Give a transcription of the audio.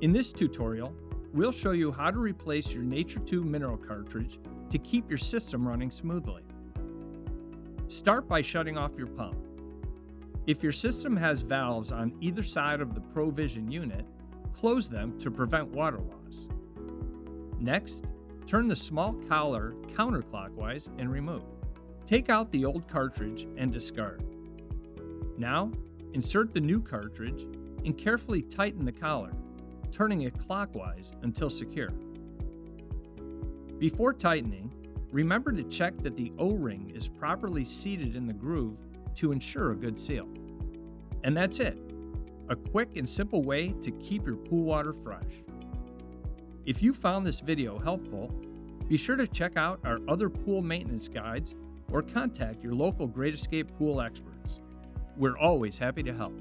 In this tutorial, we'll show you how to replace your Nature 2 mineral cartridge to keep your system running smoothly. Start by shutting off your pump. If your system has valves on either side of the ProVision unit, close them to prevent water loss. Next, turn the small collar counterclockwise and remove. Take out the old cartridge and discard. Now, insert the new cartridge and carefully tighten the collar, turning it clockwise until secure. Before tightening, remember to check that the O-ring is properly seated in the groove to ensure a good seal. And that's it. A quick and simple way to keep your pool water fresh. If you found this video helpful, be sure to check out our other pool maintenance guides or contact your local Great Escape pool experts. We're always happy to help.